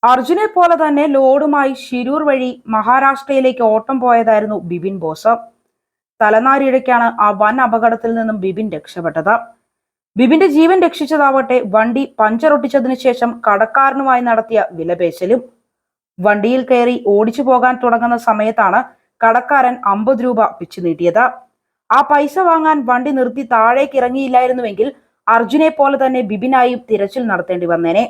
അർജുനെ പോലെ തന്നെ ലോഡുമായി ശിരൂർ വഴി മഹാരാഷ്ട്രയിലേക്ക് ഓട്ടം പോയതായിരുന്നു ബിപിൻ ബോസ്. തലനാരിഴയ്ക്കാണ് ആ വൻ അപകടത്തിൽ നിന്നും ബിപിൻ രക്ഷപ്പെട്ടത്. ബിപിന്റെ ജീവൻ രക്ഷിച്ചതാവട്ടെ വണ്ടി പഞ്ചറൊട്ടിച്ചതിനു ശേഷം കടക്കാരനുമായി നടത്തിയ വിലപേശലും. വണ്ടിയിൽ കയറി ഓടിച്ചു പോകാൻ തുടങ്ങുന്ന സമയത്താണ് കടക്കാരൻ 50 രൂപ പിച്ചു നീട്ടിയത്. ആ പൈസ വാങ്ങാൻ വണ്ടി നിർത്തി താഴേക്ക് ഇറങ്ങിയില്ലായിരുന്നുവെങ്കിൽ അർജുനെ പോലെ തന്നെ ബിപിനായും തിരച്ചിൽ നടത്തേണ്ടി വന്നേനെ.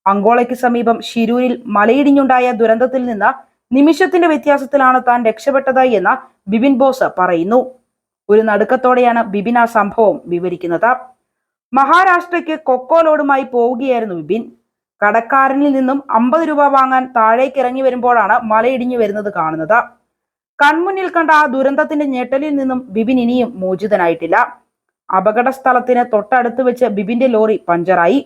അങ്കോളയ്ക്ക് സമീപം ഷിരൂരിൽ മലയിടിഞ്ഞുണ്ടായ ദുരന്തത്തിൽ നിന്ന് നിമിഷത്തിന്റെ വ്യത്യാസത്തിലാണ് താൻ രക്ഷപ്പെട്ടത് എന്ന് ബിപിൻ ബോസ് പറയുന്നു. ഒരു നടുക്കത്തോടെയാണ് ബിപിൻ ആ സംഭവം വിവരിക്കുന്നത്. മഹാരാഷ്ട്രയ്ക്ക് കൊക്കോ ലോഡുമായി പോവുകയായിരുന്നു ബിപിൻ. കടക്കാരനിൽ നിന്നും 50 രൂപ വാങ്ങാൻ താഴേക്ക് ഇറങ്ങി വരുമ്പോഴാണ് മലയിടിഞ്ഞു വരുന്നത് കാണുന്നത്. കൺമുന്നിൽ കണ്ട ആ ദുരന്തത്തിന്റെ ഞെട്ടലിൽ നിന്നും ബിപിൻ ഇനിയും മോചിതനായിട്ടില്ല. അപകട സ്ഥലത്തിന് തൊട്ടടുത്ത് വെച്ച് ബിപിന്റെ ലോറി പഞ്ചറായി.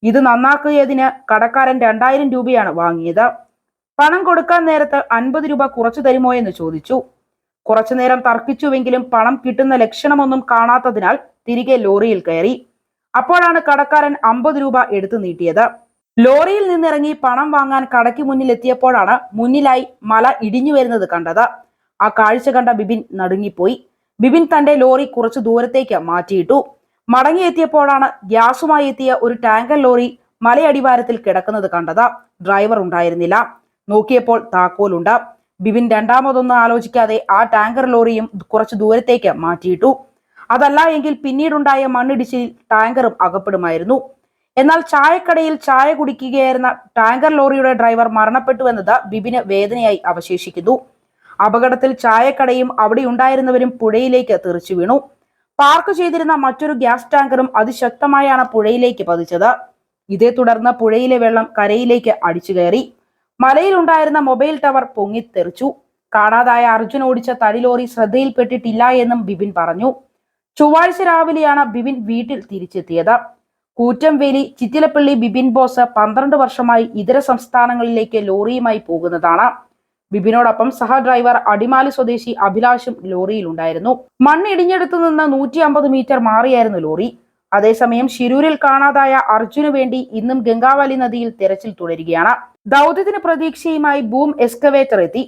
ഇത് നന്നാക്കിയതിന് കടക്കാരൻ 2000 രൂപയാണ് വാങ്ങിയത്. പണം കൊടുക്കാൻ നേരത്ത് 50 രൂപ കുറച്ചു തരുമോ എന്ന് ചോദിച്ചു. കുറച്ചുനേരം തർക്കിച്ചുവെങ്കിലും പണം കിട്ടുന്ന ലക്ഷണമൊന്നും കാണാത്തതിനാൽ തിരികെ ലോറിയിൽ കയറി. അപ്പോഴാണ് കടക്കാരൻ 50 രൂപ എടുത്തു നീട്ടിയത്. ലോറിയിൽ നിന്നിറങ്ങി പണം വാങ്ങാൻ കടയ്ക്ക് മുന്നിൽ എത്തിയപ്പോഴാണ് മുന്നിലായി മല ഇടിഞ്ഞു വരുന്നത് കണ്ടത്. ആ കാഴ്ച കണ്ട ബിപിൻ നടുങ്ങിപ്പോയി. ബിപിൻ തന്റെ ലോറി കുറച്ചു ദൂരത്തേക്ക് മാറ്റിയിട്ടു. മടങ്ങിയെത്തിയപ്പോഴാണ് ഗ്യാസുമായി എത്തിയ ഒരു ടാങ്കർ ലോറി മലയടിവാരത്തിൽ കിടക്കുന്നത് കണ്ടത്. ഡ്രൈവർ ഉണ്ടായിരുന്നില്ല. നോക്കിയപ്പോൾ താക്കോലുണ്ട്. ബിപിൻ രണ്ടാമതൊന്നും ആലോചിക്കാതെ ആ ടാങ്കർ ലോറിയും കുറച്ചു ദൂരത്തേക്ക് മാറ്റിയിട്ടു. അതല്ല എങ്കിൽ പിന്നീടുണ്ടായ മണ്ണിടിച്ചിൽ ടാങ്കറും അകപ്പെടുമായിരുന്നു. എന്നാൽ ചായക്കടയിൽ ചായ കുടിക്കുകയായിരുന്ന ടാങ്കർ ലോറിയുടെ ഡ്രൈവർ മരണപ്പെട്ടുവെന്നത് ബിപിന് വേദനയായി അവശേഷിക്കുന്നു. അപകടത്തിൽ ചായക്കടയും അവിടെ ഉണ്ടായിരുന്നവരും പുഴയിലേക്ക് തെറിച്ചു വീണു. പാർക്ക് ചെയ്തിരുന്ന മറ്റൊരു ഗ്യാസ് ടാങ്കറും അതിശക്തമായാണ് പുഴയിലേക്ക് പതിച്ചത്. ഇതേ തുടർന്ന് പുഴയിലെ വെള്ളം കരയിലേക്ക് അടിച്ചു കയറി. മലയിലുണ്ടായിരുന്ന മൊബൈൽ ടവർ പൊങ്ങിത്തെറിച്ചു. കാണാതായ അർജുൻ ഓടിച്ച തടി ലോറി ശ്രദ്ധയിൽപ്പെട്ടിട്ടില്ല എന്നും ബിപിൻ പറഞ്ഞു. ചൊവ്വാഴ്ച രാവിലെയാണ് ബിപിൻ വീട്ടിൽ തിരിച്ചെത്തിയത്. കൂറ്റംവേലി ചിറ്റിലപ്പള്ളി ബിപിൻ ബോസ് 12 വർഷമായി ഇതര സംസ്ഥാനങ്ങളിലേക്ക് ലോറിയുമായി പോകുന്നതാണ്. ബിപിനോടൊപ്പം സഹ ഡ്രൈവർ അടിമാലി സ്വദേശി അഭിലാഷും ലോറിയിൽ ഉണ്ടായിരുന്നു. മണ്ണിടിഞ്ഞെടുത്തു നിന്ന് 150 മീറ്റർ മാറിയായിരുന്നു ലോറി. അതേസമയം ഷിരൂരിൽ കാണാതായ അർജുനു വേണ്ടി ഇന്നും ഗംഗാവലി നദിയിൽ തെരച്ചിൽ തുടരുകയാണ്. ദൗത്യത്തിന് പ്രതീക്ഷയുമായി ബൂം എക്സ്കവേറ്റർ എത്തി.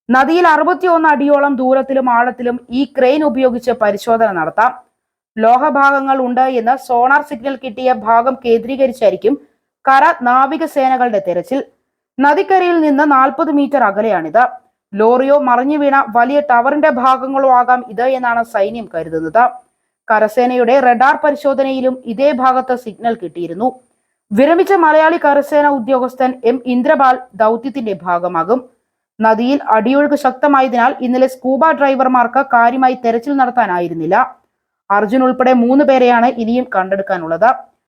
നദിയിൽ 61 അടിയോളം ദൂരത്തിലും ആഴത്തിലും ഈ ക്രെയിൻ ഉപയോഗിച്ച് പരിശോധന നടത്താം. ലോഹഭാഗങ്ങൾ ഉണ്ട് എന്ന് സോണാർ സിഗ്നൽ കിട്ടിയ ഭാഗം കേന്ദ്രീകരിച്ചായിരിക്കും കര നാവിക സേനകളുടെ തെരച്ചിൽ. നദിക്കരയിൽ നിന്ന് 40 മീറ്റർ അകലെയാണിത്. ലോറിയോ മറിഞ്ഞു വീണ വലിയ ടവറിന്റെ ഭാഗങ്ങളോ ആകാം ഇത് എന്നാണ് സൈന്യം കരുതുന്നത്. കരസേനയുടെ റഡാർ പരിശോധനയിലും ഇതേ ഭാഗത്ത് സിഗ്നൽ കിട്ടിയിരുന്നു. വിരമിച്ച മലയാളി കരസേന ഉദ്യോഗസ്ഥൻ M ഇന്ദ്രപാൽ ദൗത്യത്തിന്റെ ഭാഗമാകും. നദിയിൽ അടിയൊഴുക്ക് ശക്തമായതിനാൽ ഇന്നലെ സ്കൂബ ഡ്രൈവർമാർക്ക് കാര്യമായി തെരച്ചിൽ നടത്താനായിരുന്നില്ല. അർജുൻ ഉൾപ്പെടെ 3 പേരെയാണ് ഇനിയും കണ്ടെടുക്കാനുള്ളത്.